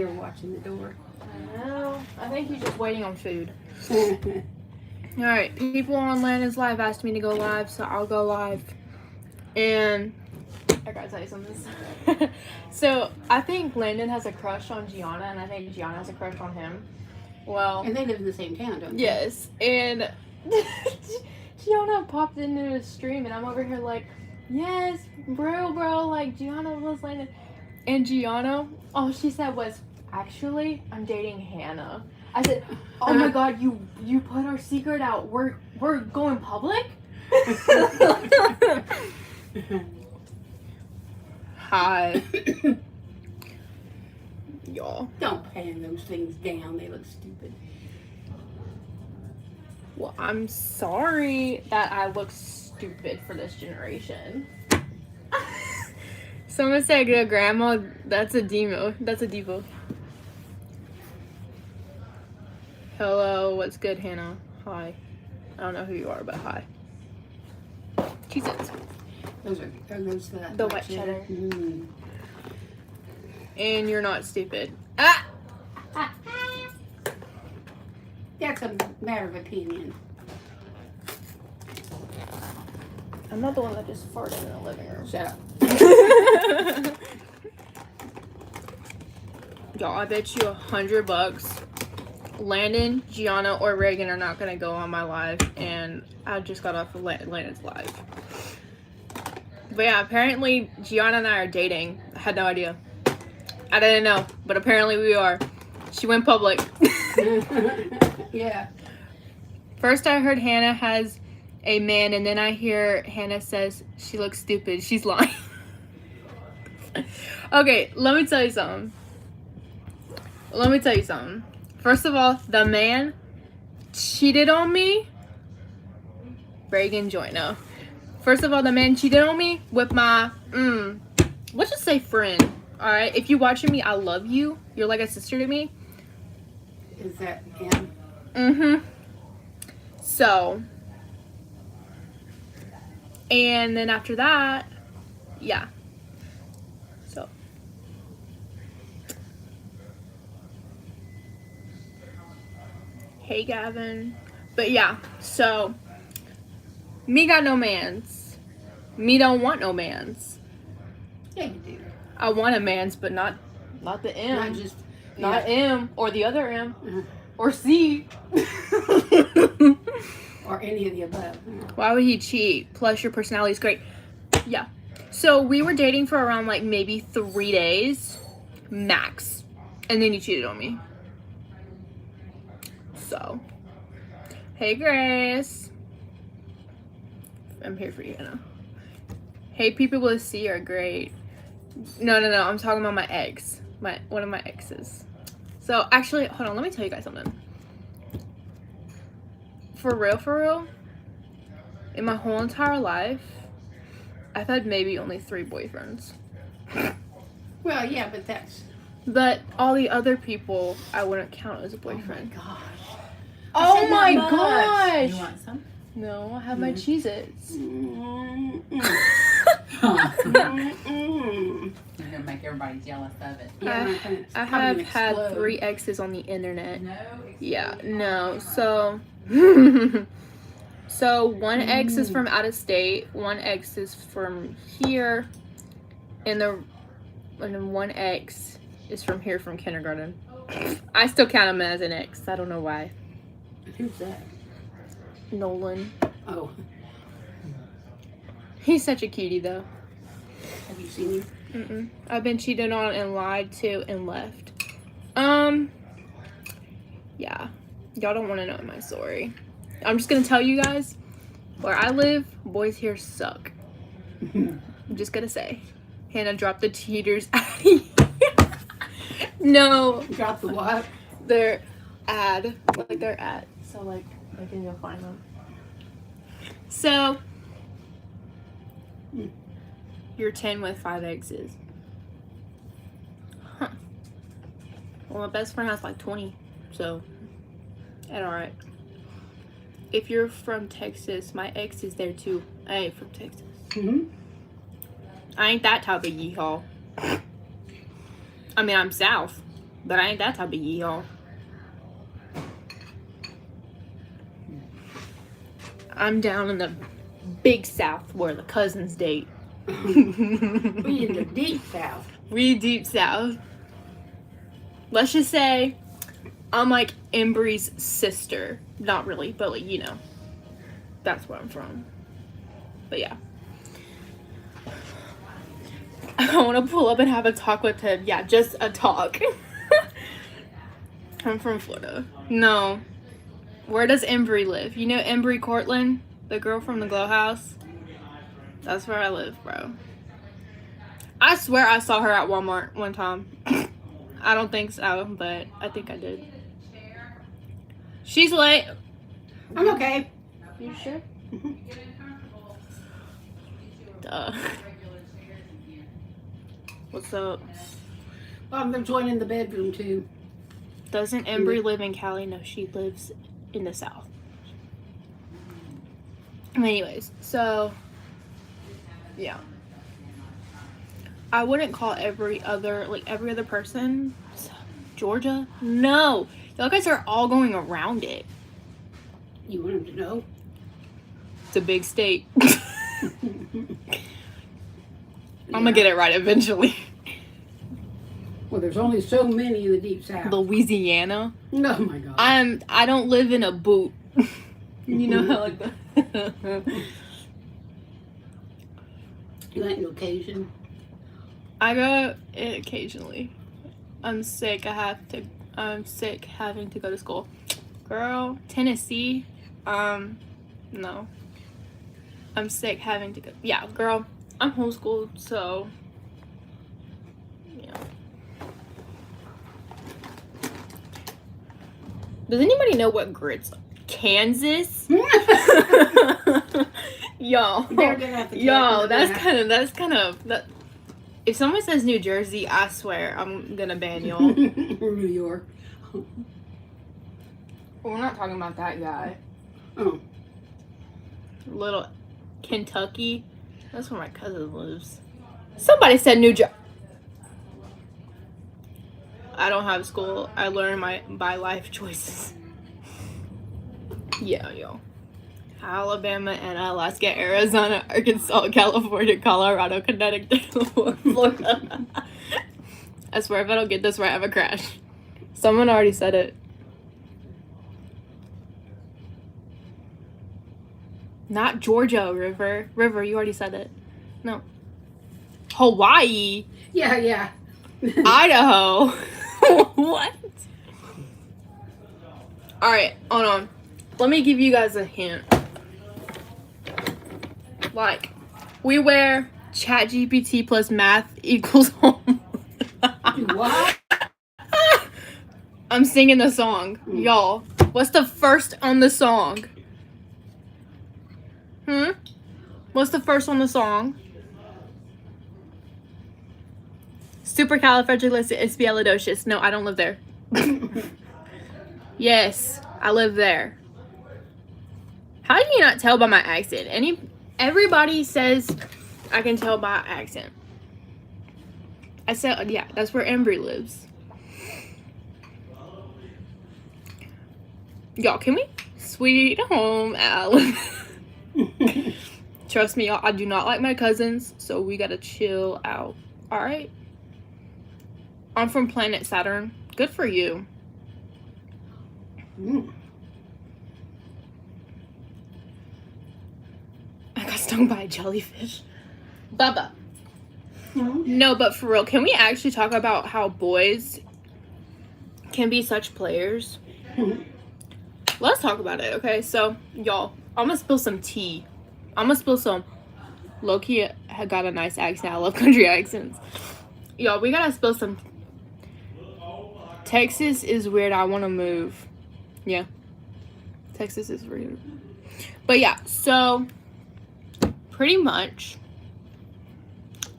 here watching the door. I know. I think he's just waiting on food. Alright, people on Landon's live asked me to go live, so I'll go live. And I gotta tell you something. So I think Landon has a crush on Gianna, and I think Gianna has a crush on him. Well, And they live in the same town, don't they? yes, and Gianna popped into the stream, and I'm over here like, yes, bro, like Gianna loves Landon. And Gianna, all she said was, actually, I'm dating Hannah. I said, oh my god, you put our secret out. We're going public? Hi. Y'all. Don't pan those things down. They look stupid. Well, I'm sorry that I look stupid for this generation. Someone said, Grandma, that's a demo. That's a Devo. Hello, what's good, Hannah? Hi. I don't know who you are, but hi. Jesus. Those are The white cheddar. Mm. And you're not stupid. Ah! That's a matter of opinion. I'm not the one that just farted in the living room. Shut up. Y'all, I bet you $100 Landon, Gianna, or Reagan are not gonna go on my live, and I just got off of Landon's live. But yeah, apparently Gianna and I are dating. I had no idea. I didn't know, but apparently we are. She went public. Yeah. First I heard Hannah has a man, and then I hear Hannah says she looks stupid. She's lying. Okay, let me tell you something. First of all, the man cheated on me. Reagan Joyner. First of all, the man cheated on me with my, let's just say friend. Alright, if you're watching me, I love you. You're like a sister to me. Is that him? Mm-hmm. So, and then after that, yeah. So. Hey, Gavin. But yeah, so, me got no mans. Me don't want no mans. Yeah, you do. I want a mans, but not the M. Not just... Not M, or the other M. Uh-huh. Or C. Or any of the above. Why would he cheat? Plus, your personality is great. Yeah. So, we were dating for around, like, maybe 3 days. Max. And then he cheated on me. So. Hey, Grace. I'm here for you, Hannah. Hey, people with C are great. No. I'm talking about my ex. One of my exes. So, actually, hold on. Let me tell you guys something. For real, in my whole entire life, I've had maybe only 3 boyfriends. Well, yeah, but that's... But all the other people, I wouldn't count as a boyfriend. Oh Oh my my gosh. gosh! You want some? No, I have my Cheez-Its. You're gonna make everybody jealous of it. Yeah, I have had 3 exes on the internet. No. Yeah, no. So, so one ex is from out of state, one ex is from here, and then one ex is from here, from kindergarten. I still count him as an ex. I don't know why. Who's that? Nolan. Oh. He's such a cutie, though. Have you seen him? Mm-mm. I've been cheated on and lied to and left. Yeah. Y'all don't want to know my story. I'm just gonna tell you guys, where I live, boys here suck. I'm just gonna say. Hannah, drop the cheaters out of here. No. Drop the what? Their ad. Like their ad. So like, I can go find them. So, you're 10 with 5 exes. Huh. Well, my best friend has like 20, so that's alright. If you're from Texas, my ex is there too. I ain't from Texas. I ain't that type of yeehaw. I mean, I'm South, But I ain't that type of y'all. I'm down in the big South where the cousins date. We in the deep South. We deep South. Let's just say I'm like Embry's sister. Not really, but like, you know. That's where I'm from. But yeah. I want to pull up and have a talk with him. Yeah, just a talk. I'm from Florida. No. Where does Embry live? You know Embry Cortland? The girl from the Glow House? That's where I live, bro. I swear I saw her at Walmart one time. I don't think so, but I think I did. She's late. I'm okay. You sure? Mm-hmm. Duh. What's up? I'm joining the bedroom too. Doesn't Embry live in Cali? No, she lives in the South. Anyways, so yeah. I wouldn't call every other person Georgia. No. Y'all guys are all going around it. You want him to know? It's a big state. I'm gonna get it right eventually. Well, there's only so many in the deep South. Louisiana. Oh my God. I don't live in a boot. You know how like that. You ain't no Cajun. I go occasionally. I'm sick having to go to school. Girl, Tennessee. No. I'm sick having to go. Yeah, girl, I'm homeschooled, so yeah. Does anybody know what grits are? Kansas? Y'all. They're gonna have to Y'all, that's kind of that. If someone says New Jersey, I swear I'm gonna ban y'all. Or New York. We're not talking about that guy. Oh. Little Kentucky. That's where my cousin lives. Somebody said New Jersey. I don't have school. I learn by life choices. Yeah, yo. Alabama and Alaska, Arizona, Arkansas, California, Colorado, Connecticut, Florida. I swear if I don't get this right, I have a crash. Someone already said it. Not Georgia, River. River, you already said it. No. Hawaii. Yeah. Idaho. What? Alright, hold on. Let me give you guys a hint. Like, we wear ChatGPT plus math equals home. What? I'm singing the song. Y'all, what's the first on the song? What's the first on the song? Supercalifragilisticexpialidocious. No, I don't live there. Yes, I live there. How do you not tell by my accent? Everybody says I can tell by accent. I said, yeah, that's where Embry lives. Y'all, can we? Sweet home Alabama. Trust me, y'all, I do not like my cousins, so we gotta chill out. Alright? I'm from planet Saturn. Good for you. I got stung by a jellyfish. Bubba. No, but for real, can we actually talk about how boys can be such players? Let's talk about it, okay? So, y'all, I'm gonna spill some tea. I'm gonna spill some. Loki had got a nice accent. I love country accents. Y'all, we gotta spill some. Texas is weird. I want to move. Yeah. Texas is weird. But yeah, so pretty much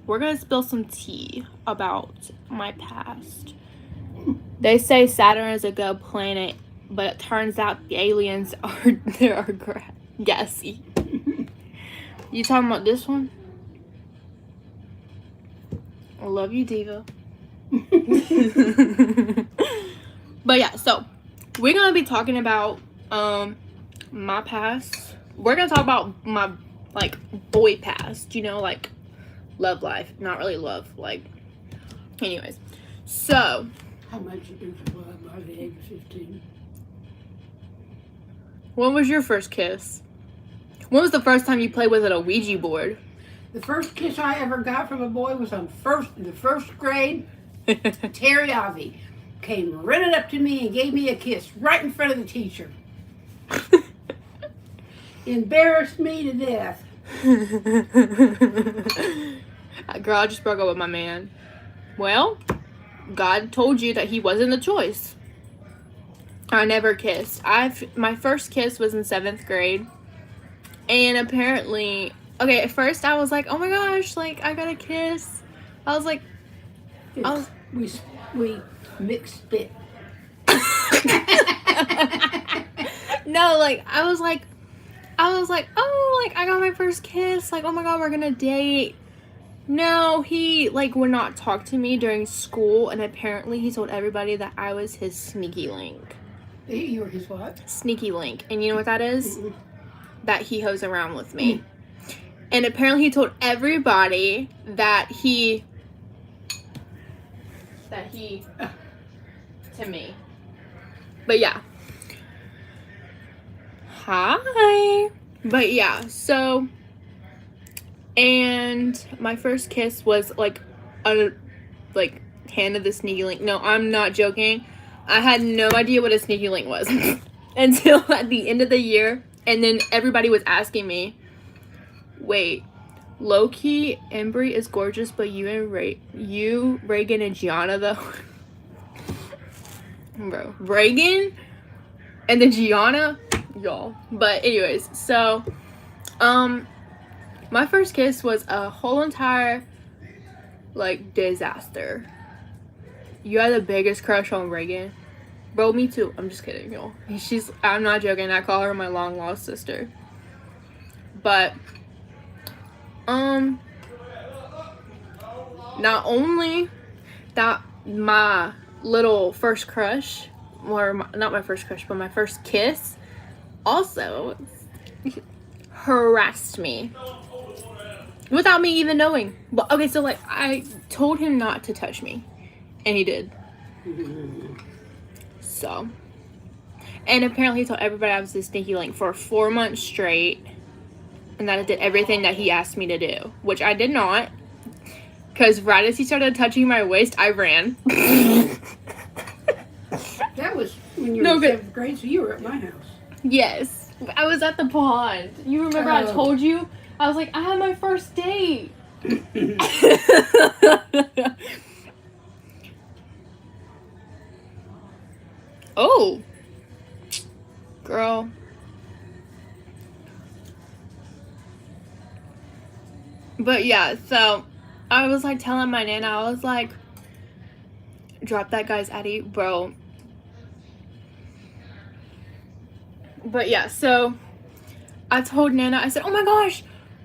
we're gonna spill some tea about my past. They say Saturn is a good planet, but it turns out the aliens are gassy. You talking about this one? I love you, Diva. But yeah, so we're gonna be talking about my past. We're gonna talk about my like boy past, you know, like love life. Not really love, like anyways. So How much you been for love by the age of 15? when was your first kiss? When was the first time you played with a Ouija board? The first kiss I ever got from a boy was in the first grade. Terry Ivy came running up to me and gave me a kiss right in front of the teacher. Embarrassed me to death. Girl, I just broke up with my man. Well, God told you that he wasn't the choice. I never kissed. My first kiss was in 7th grade. And apparently, okay, at first I was like, oh my gosh, like, I got a kiss. I was like, We mixed spit. no, like, I was like, oh, like, I got my first kiss. Like, oh my God, we're gonna date. No, he, like, would not talk to me during school. And apparently he told everybody that I was his sneaky link. You were his what? Sneaky link. And you know what that is? That he hoes around with me. And apparently he told everybody that he to me. But yeah. Hi. But yeah, so and my first kiss was like a hand of the sneaky link. No, I'm not joking. I had no idea what a sneaky link was until at the end of the year. And then everybody was asking me, wait, low-key, Embry is gorgeous, but you, Reagan, and Gianna, though. Bro, Reagan and then Gianna, y'all. But anyways, so, my first kiss was a whole entire, like, disaster. You had the biggest crush on Reagan. Bro, me too. I'm just kidding, y'all. I'm not joking. I call her my long-lost sister. But, not only that my little first crush, not my first crush, but my first kiss, also harassed me without me even knowing. But okay, so like I told him not to touch me, and he did. So, and apparently he told everybody I was his sneaky link for 4 months straight, and that I did everything that he asked me to do, which I did not. Because right as he started touching my waist, I ran. That was when you were in 7th grade, so you were at my house. Yes. I was at the pond. You remember I told you? I was like, I had my first date. Oh. Girl. But yeah, so I was like telling my nana, I was like, drop that guy's Addy, bro. But yeah, so I told Nana, I said, oh my gosh,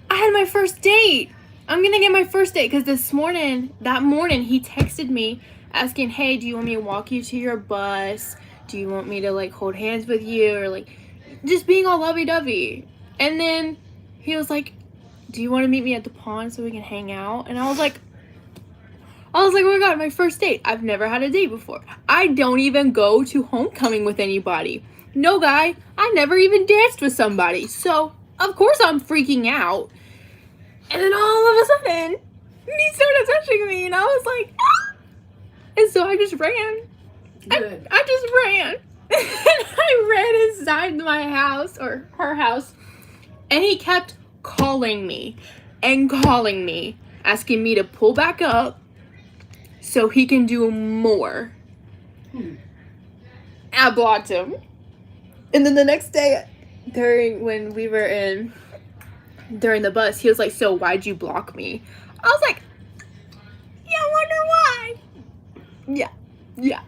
I had my first date. I'm gonna get my first date. Because that morning, he texted me asking, hey, do you want me to walk you to your bus? Do you want me to like hold hands with you? Or like just being all lovey-dovey. And then he was like, do you want to meet me at the pond so we can hang out? And I was like, oh my God, my first date. I've never had a date before. I don't even go to homecoming with anybody. No guy, I never even danced with somebody. So, of course I'm freaking out. And then all of a sudden, he started touching me and I was like, ah! And so I just ran. Good. I just ran. And I ran inside my house, or her house. And he kept calling me, asking me to pull back up so he can do more. I blocked him. And then the next day, during the bus, he was like, so why'd you block me? I was like, yeah, I wonder why. Yeah.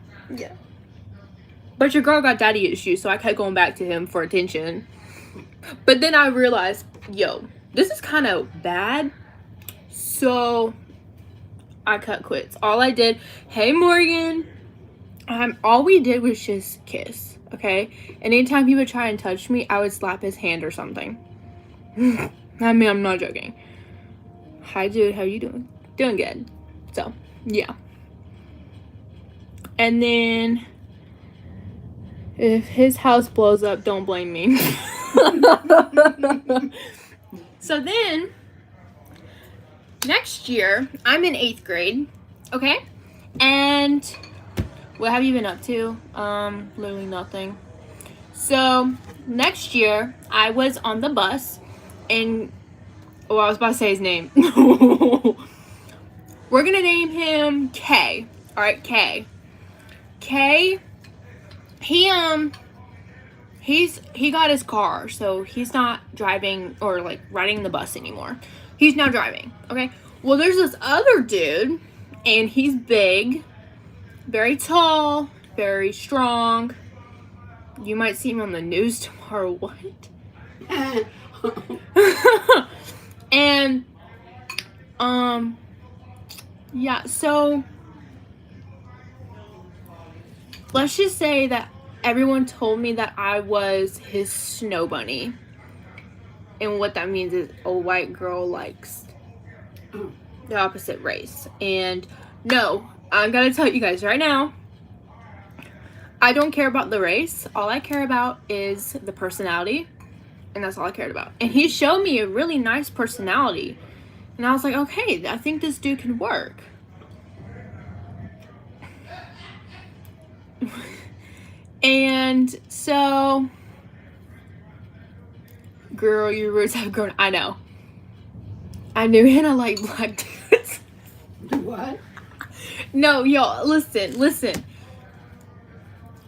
But your girl got daddy issues, so I kept going back to him for attention. But then I realized, yo, this is kind of bad. So I cut quits. All I did, hey Morgan, All we did was just kiss, okay? And anytime he would try and touch me, I would slap his hand or something. I mean, I'm not joking. Hi, dude. How you doing? Doing good. So, yeah. And then, if his house blows up, don't blame me. So then, next year, I'm in 8th grade, okay? And what have you been up to? Literally nothing. So, next year, I was on the bus, and, oh, I was about to say his name. We're gonna name him K. Alright, K. K, he got his car, so he's not driving or like riding the bus anymore. He's now driving, okay? Well, there's this other dude, and he's big, very tall, very strong. You might see him on the news tomorrow. What? And yeah, so let's just say that everyone told me that I was his snow bunny. And what that means is a white girl likes the opposite race. And no, I'm gonna tell you guys right now, I don't care about the race. All I care about is the personality. And that's all I cared about. And he showed me a really nice personality. And I was like, okay, I think this dude can work. And so, girl, your roots have grown. I know. I knew Hannah liked black dudes. What? No, y'all, listen.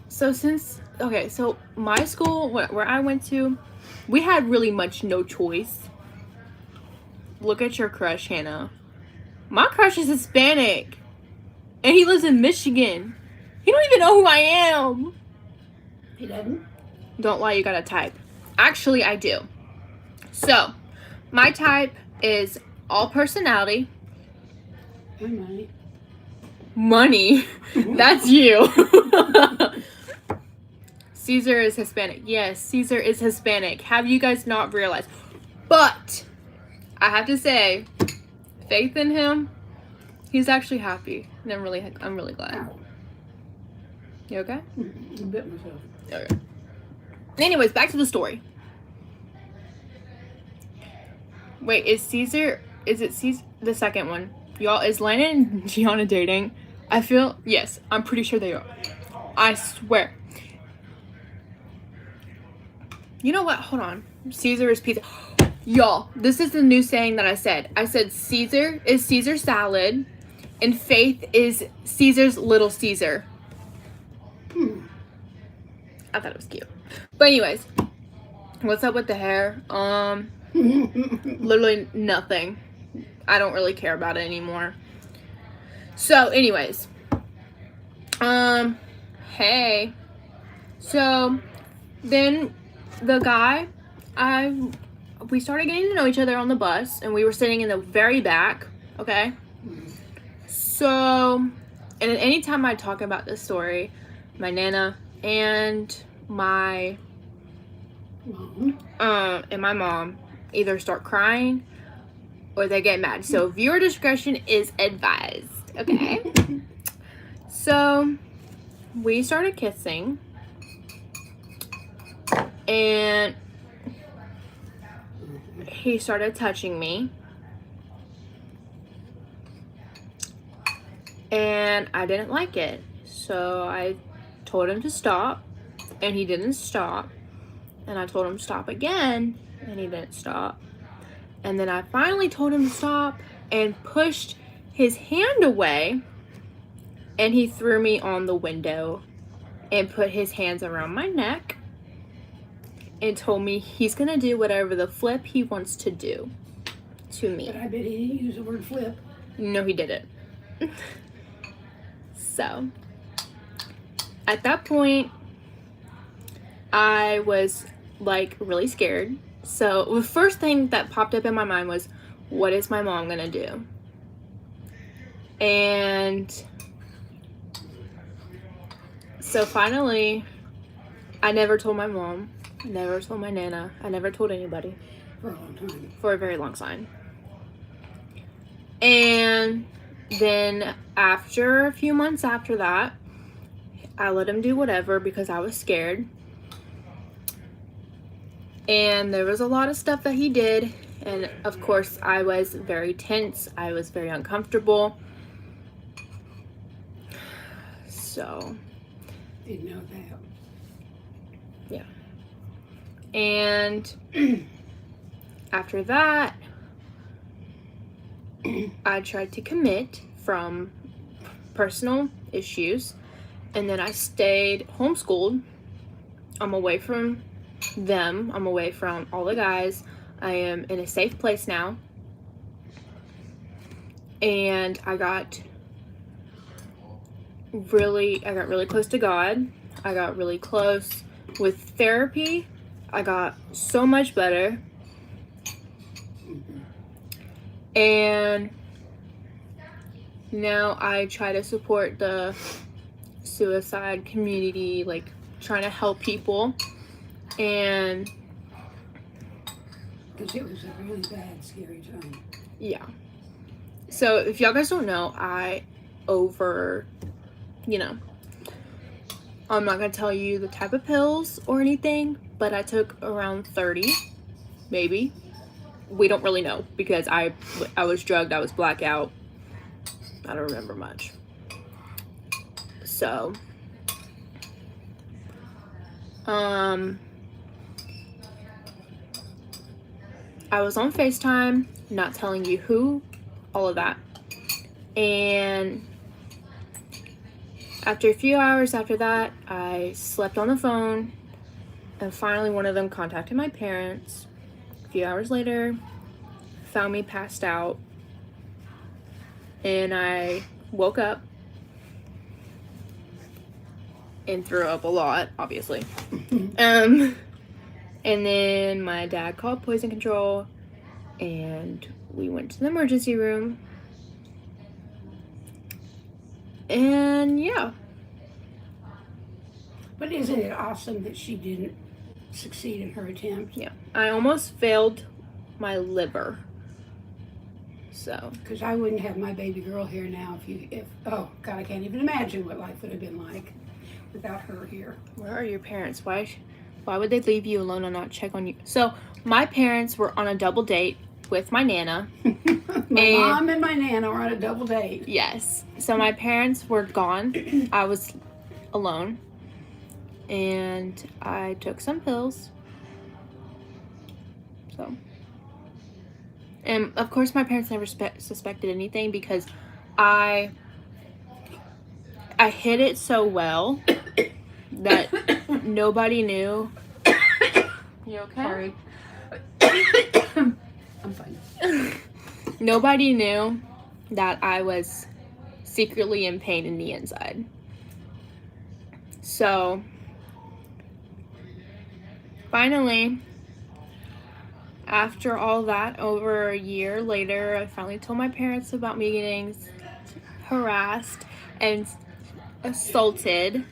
So so my school, where I went to, we had really much no choice. Look at your crush, Hannah. My crush is Hispanic. And he lives in Michigan. He don't even know who I am. He doesn't? Don't lie, you gotta type. Actually, I do. So, my type is all personality. And money. Money. That's you. Caesar is Hispanic. Yes, Caesar is Hispanic. Have you guys not realized? But, I have to say, faith in him, he's actually happy. And I'm really glad. You okay? I bit myself. Okay. Anyways, back to the story. Wait, is it Caesar, the second one? Y'all, is Lana and Gianna dating? Yes, I'm pretty sure they are. I swear. You know what? Hold on. Caesar is pizza. Y'all, this is the new saying that I said. I said Caesar is Caesar salad, and Faith is Caesar's little Caesar. I thought it was cute. But anyways, what's up with the hair? Literally nothing. I don't really care about it anymore. So anyways, hey. So then the guy, we started getting to know each other on the bus, and we were sitting in the very back, okay? So, and anytime I talk about this story, my Nana and my mom either start crying or they get mad. So viewer discretion is advised, okay? So we started kissing, and he started touching me, and I didn't like it. So I told him to stop, and he didn't stop. And I told him to stop again, and he didn't stop. And then I finally told him to stop and pushed his hand away, and he threw me on the window and put his hands around my neck and told me he's gonna do whatever the flip he wants to do to me. But I bet he didn't use the word flip. No, he didn't. So, at that point, I was like really scared. So the first thing that popped up in my mind was, what is my mom gonna do? And So finally, I never told my mom. I never told my nana. I never told anybody For a long time. for a very long time. And then after a few months after that, I let him do whatever because I was scared. And there was a lot of stuff that he did. And of course, I was very tense. I was very uncomfortable. So, Didn't know that. yeah. And after that, I tried to commit from personal issues. And then I stayed homeschooled. I'm away from them. I'm away from all the guys. I am in a safe place now. And I got really close to God. I got really close with therapy. I got so much better. And now I try to support the suicide community, like trying to help people. And Because it was a really bad, scary time. yeah. So if y'all guys don't know, I'm not going to tell you the type of pills or anything, but I took around 30, maybe. We don't really know because I was drugged, I was blackout. I don't remember much. So, I was on FaceTime, not telling you who, all of that. And after a few hours after that, I slept on the phone, and finally one of them contacted my parents. A few hours later, found me passed out, and I woke up and threw up a lot, obviously. And then my dad called poison control, and we went to the emergency room. And yeah. But isn't it awesome that she didn't succeed in her attempt? Yeah. I almost failed my liver. So. Because I wouldn't have my baby girl here now oh God, I can't even imagine what life would have been like without her here. Where are your parents? Why would they leave you alone and not check on you? So my parents were on a double date with my nana. My mom and my nana were on a double date. Yes. So my parents were gone. I was alone. And I took some pills. So. And of course my parents never suspected anything because I hid it so well that nobody knew. You okay? Sorry. I'm fine. Nobody knew that I was secretly in pain in the inside. So, finally, after all that, over a year later, I finally told my parents about me getting harassed and assaulted.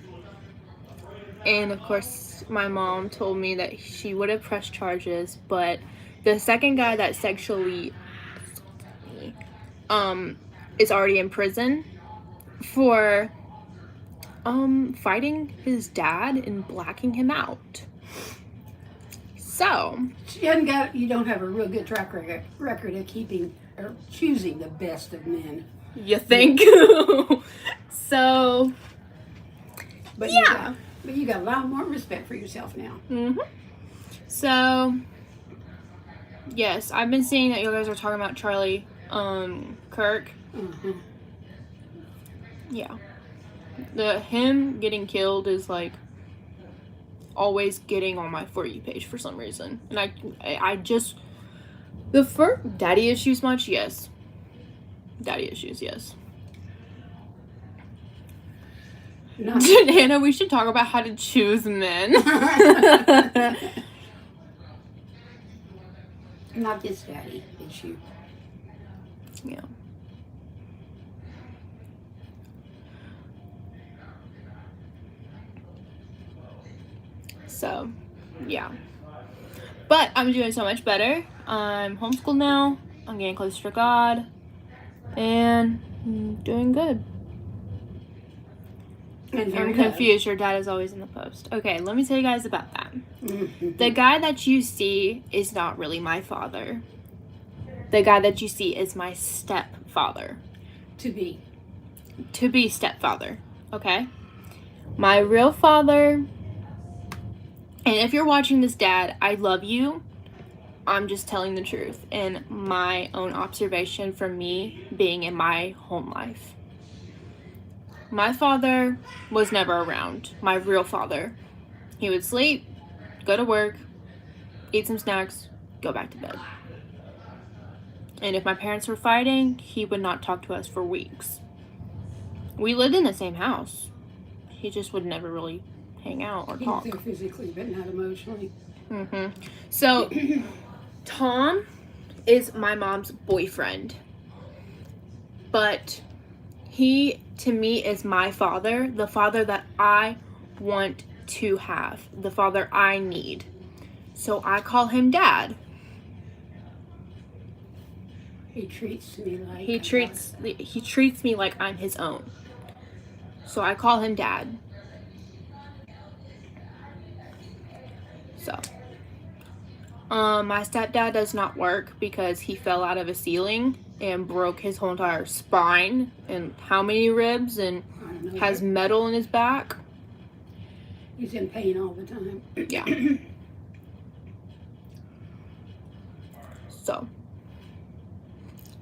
And of course, my mom told me that she would have pressed charges, but the second guy that sexually is already in prison for fighting his dad and blacking him out. So You don't have a real good track record of keeping or choosing the best of men. you think? So But yeah. you got a lot more respect for yourself now. Mm-hmm. So yes, I've been seeing that you guys are talking about Charlie Kirk. Mm-hmm. Yeah. Him getting killed is like always getting on my For You page for some reason. And I just the first daddy issues much, yes. Daddy issues, yes. Not, Hannah, we should talk about how to choose men. not this daddy issue. Yeah. So, yeah. But I'm doing so much better. I'm homeschooled now. I'm getting closer to God. And I'm doing good. And I'm very confused. Your dad is always in the post. Okay, let me tell you guys about that. Mhm. The guy that you see is not really my father. The guy that you see is my stepfather. To be. To be stepfather. Okay? My real father, and if you're watching this, Dad, I love you. I'm just telling the truth and my own observation from me being in my home life. My father was never around. My real father. He would sleep, go to work, eat some snacks, go back to bed. And if my parents were fighting, he would not talk to us for weeks. We lived in the same house. He just would never really hang out or He was talk. there physically, but not emotionally. So, Tom is my mom's boyfriend. But he, to me, is my father. The father that I want to have. The father I need. So I call him Dad. He treats me like He treats me like I'm his own. So I call him Dad. So, my stepdad does not work because he fell out of a ceiling and broke his whole entire spine and how many ribs and I don't know, has metal in his back. he's in pain all the time. Yeah. So,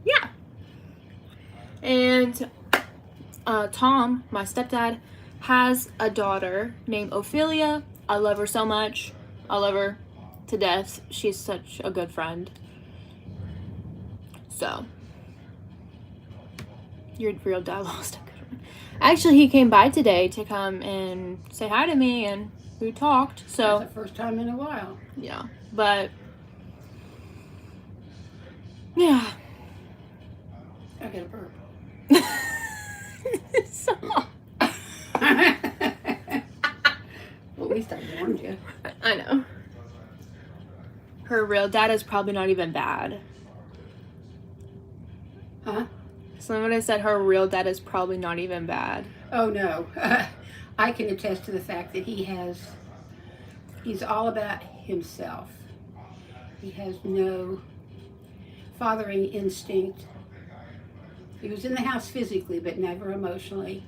yeah. And Tom, my stepdad, has a daughter named Ophelia. I love her so much. I love her to death. She's such a good friend. So, your real dad lost a good one. Actually, he came by today to come and say hi to me, and we talked. So, That's the first time in a while. yeah. But, yeah. I got a burp. So, Well, at least I warned you. I know. Her real dad is probably not even bad. Huh? Somebody said her real dad is probably not even bad. Oh, no. I can attest to the fact that he's all about himself. He has no fathering instinct. He was in the house physically, but never emotionally.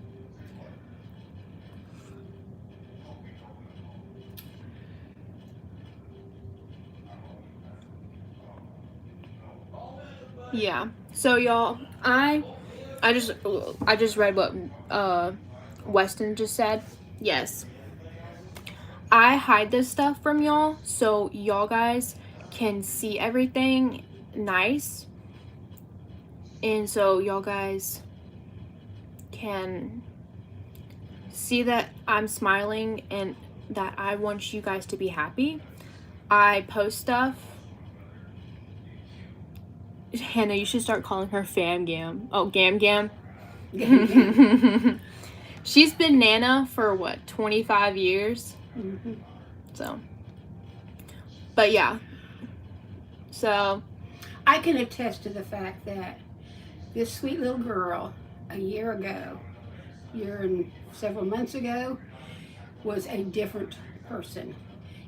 Yeah. So y'all, I just read what Weston just said. Yes. I hide this stuff from y'all so y'all guys can see everything nice. And so y'all guys can see that I'm smiling and that I want you guys to be happy. I post stuff. Hannah, you should start calling her Fam Gam. Oh, Gam Gam. She's been Nana for what, 25 years? Mm-hmm. So, but yeah. So, I can attest to the fact that this sweet little girl, a year and several months ago, was a different person.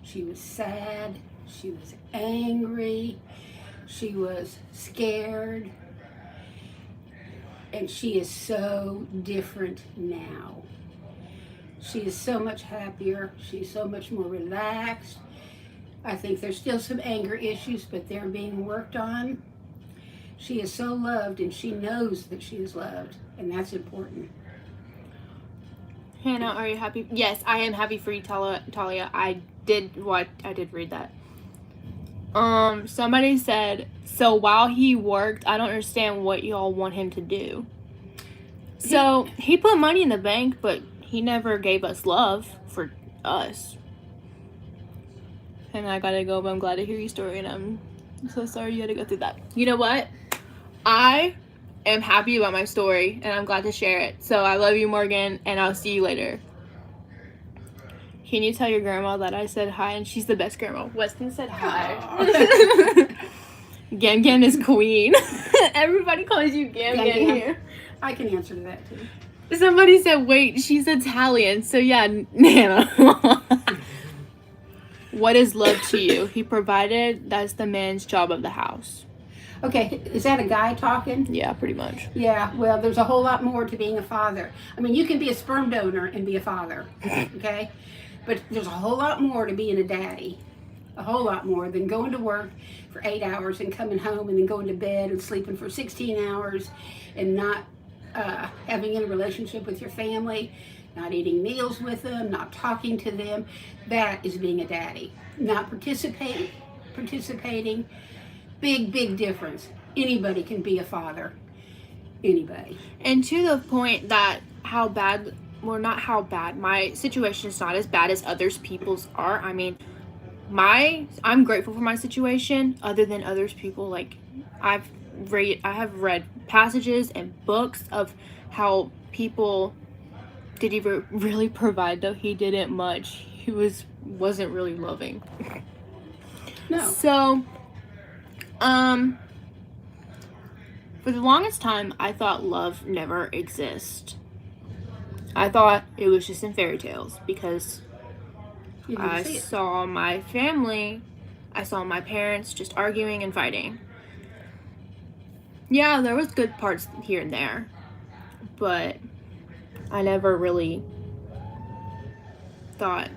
She was sad. She was angry. She was scared. And she is so different now. She is so much happier. She's so much more relaxed. I think there's still some anger issues, but they're being worked on. She is so loved, and she knows that she is loved, and that's important. Hannah, are you happy? Yes, I am happy for you, Talia. I did read that. Somebody said, so while he worked, I don't understand what y'all want him to do. So, he put money in the bank, but he never gave us love for us. And I gotta go, but I'm glad to hear your story, and I'm so sorry you had to go through that. You know what? I am happy about my story, and I'm glad to share it. So, I love you, Morgan, and I'll see you later. Can you tell your grandma that I said hi and she's the best grandma? Weston said hi. Aw. Gam Gam is queen. Everybody calls you Gam Gam Gam Gam. here. I can answer to that too. Somebody said, wait, she's Italian. So yeah, Nana. What is love to you? He provided, that's the man's job of the house. Okay, is that a guy talking? Yeah, pretty much. Yeah, well, there's a whole lot more to being a father. I mean, you can be a sperm donor and be a father, okay? But there's a whole lot more to being a daddy. A whole lot more than going to work for 8 hours and coming home and then going to bed and sleeping for 16 hours and not having any relationship with your family, not eating meals with them, not talking to them. That is being a daddy. Not participating. Big difference. Anybody can be a father. Anybody. And to the point that how bad, well, not how bad, my situation is not as bad as others people's are. I mean, I'm grateful for my situation other than others people. Like, I have read passages and books of how people, did he really provide, though he didn't much. He wasn't really loving. No. So, for the longest time, I thought love never exists. I thought it was just in fairy tales because You didn't I see it. saw my family, I saw my parents just arguing and fighting. Yeah, there was good parts here and there, but I never really thought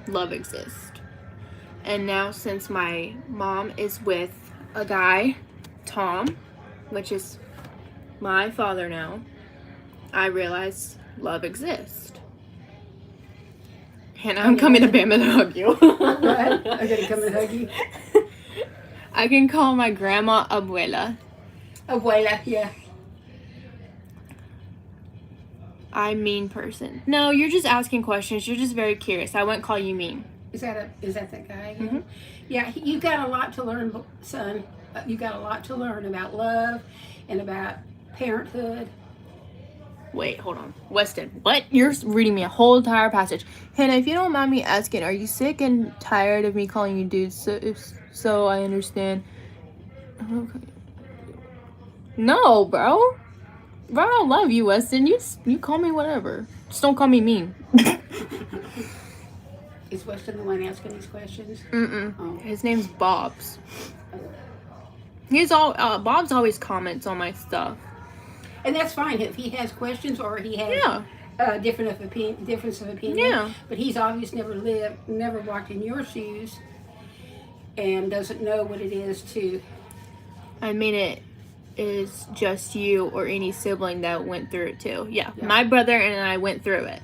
love exists. And now since my mom is with a guy, Tom, which is my father now, I realize love exists. And I'm coming to Bama to hug you. What? I'm gonna come and hug you. I can call my grandma abuela. Abuela, yeah. I'm mean person. No, you're just asking questions. You're just very curious. I wouldn't call you mean. Is that that guy again? Mhm. Yeah, you got a lot to learn, son. You got a lot to learn about love and about parenthood. Wait, hold on. Weston, what? You're reading me a whole entire passage. Hannah, if you don't mind me asking, are you sick and tired of me calling you dude? So if so, I understand. Okay. No, bro. Bro, I love you, Weston. You call me whatever. Just don't call me mean. Is Weston the one asking these questions? Mm-mm. Oh. His name's Bob's. Bob's always comments on my stuff. And that's fine if he has questions or he has Yeah. difference of opinion. Yeah. But he's obviously never walked in your shoes, and doesn't know what it is to. I mean, it is just you or any sibling that went through it too. Yeah. Yeah. My brother and I went through it.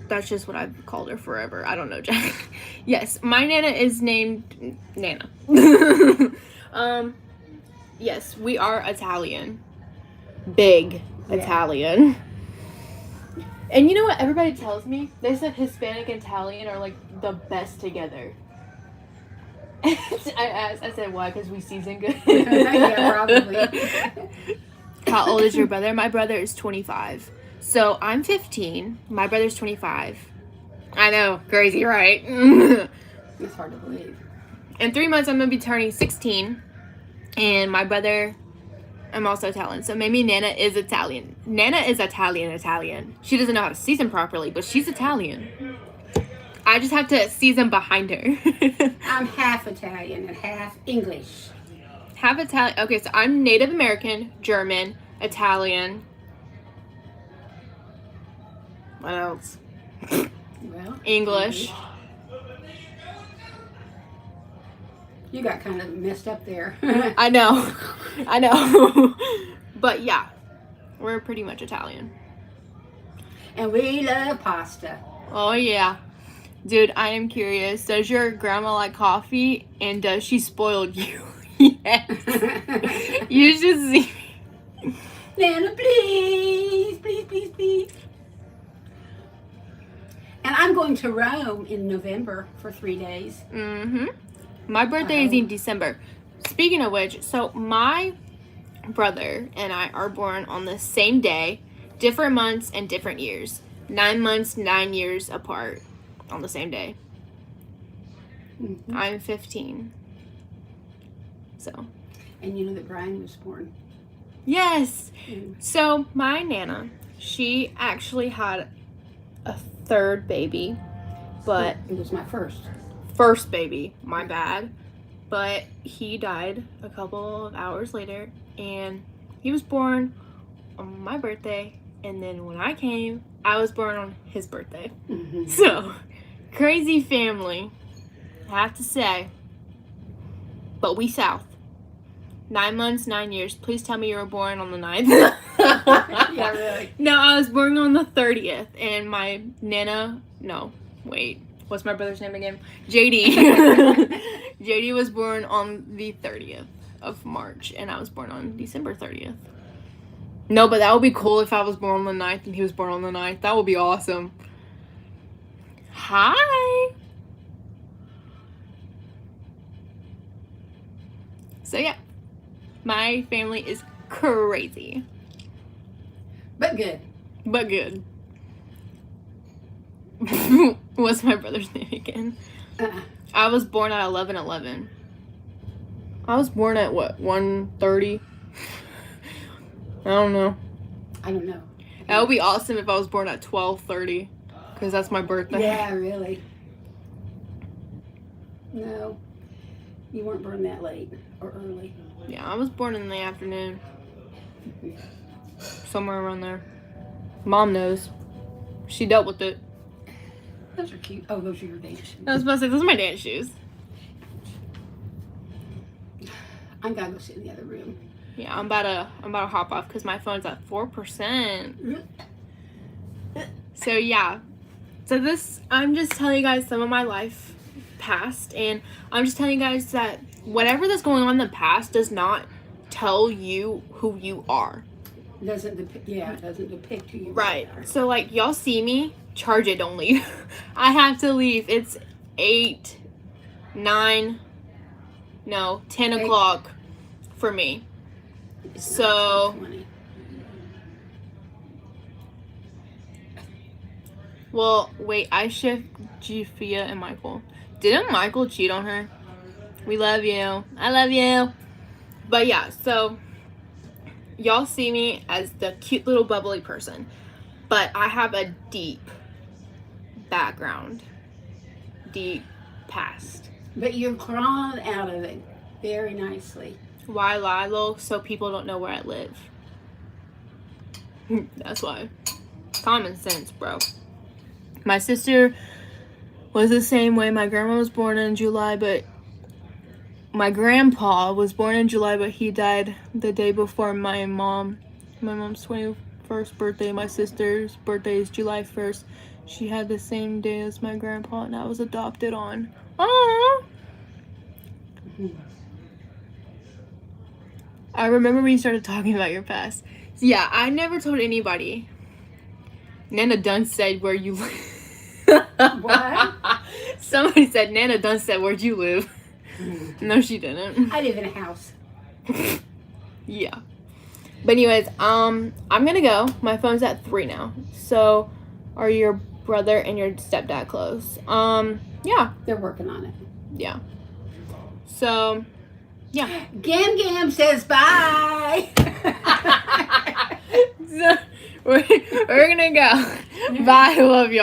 That's just what I've called her forever. I don't know, Jack. Yes, my Nana is named Nana. Yes, we are Italian. Big Yeah. Italian. And you know what everybody tells me? They said Hispanic and Italian are like the best together. I said, why? Because we season good. Yeah, probably. How old is your brother? My brother is 25. So I'm 15. My brother's 25. I know, crazy, right? It's hard to believe. In 3 months, I'm going to be turning 16. And my brother, I'm also Italian. So maybe Nana is Italian. Nana is Italian. She doesn't know how to season properly, but she's Italian. I just have to season behind her. I'm half Italian and half English. Half Italian. Okay, so I'm Native American, German, Italian. What else? Well, English. You got kind of messed up there. I know. But yeah, we're pretty much Italian. And we love pasta. Oh yeah. Dude, I am curious. Does your grandma like coffee? And does she spoil you? Yes. You should see. Nana, please. And I'm going to Rome in November for 3 days. Mm-hmm. My birthday is in December. Speaking of which, so my brother and I are born on the same day, different months and different years. 9 months, 9 years apart on the same day. Mhm. I'm 15. So, And you know that Rhyan was born. yes. Mm. So, my Nana, she actually had a third baby, but It was my first. first baby, my bad. But he died a couple of hours later, and he was born on my birthday, and then when I came, I was born on his birthday. Mhm. So, crazy family, I have to say. But we South. 9 months, 9 years. Please tell me you were born on the 9th. Yeah, really. No, I was born on the 30th, and my Nana, no, wait, what's my brother's name again? JD. JD was born on the 30th of March, and I was born on December 30th. No, but that would be cool if I was born on the 9th and he was born on the 9th. That would be awesome. Hi. So yeah, my family is crazy, But good. but good. What's my brother's name again? I was born at 11:11. I was born at what, 1:30? I don't know. I don't know. That would be awesome if I was born at 12:30, because that's my birthday. Yeah, really. No, you weren't born that late or early. Yeah, I was born in the afternoon. Somewhere around there. Mom knows. She dealt with it. Those are cute. Oh, those are your dance shoes. I was about to say, those are my dance shoes. I'm gonna go sit in the other room. Yeah, I'm about to hop off because my phone's at 4%. So yeah. So I'm just telling you guys some of my life past, and I'm just telling you guys that whatever that's going on in the past does not tell you who you are. It doesn't depict who you Right. are. So like y'all see me, charge it, don't leave. I have to leave. It's 10 o'clock for me. It's So 19:20. well, wait, I shift Jafia and Michael. Didn't Michael cheat on her? We love you. I love you. But yeah, so y'all see me as the cute little bubbly person. But I have a deep background. Deep past. But you're crawling out of it very nicely. Why Lilo? So people don't know where I live. That's why. Common sense, bro. My sister was the same way. My grandma was born in July, but my grandpa was born in July, but he died the day before my mom. My mom's 21st birthday. My sister's birthday is July 1st. She had the same day as my grandpa, and I was adopted on. Aww. I remember when you started talking about your past. So yeah, I never told anybody. Nana Dunn said where you live. What? Somebody said Nana Dunn said where'd you live. No, she didn't. I live in a house. Yeah. But anyways, I'm gonna go. My phone's at 3 now. So, are your brother and your stepdad close? Yeah. They're working on it. Yeah. So, yeah. Gam Gam says bye. So, we're gonna go. Bye. Love y'all.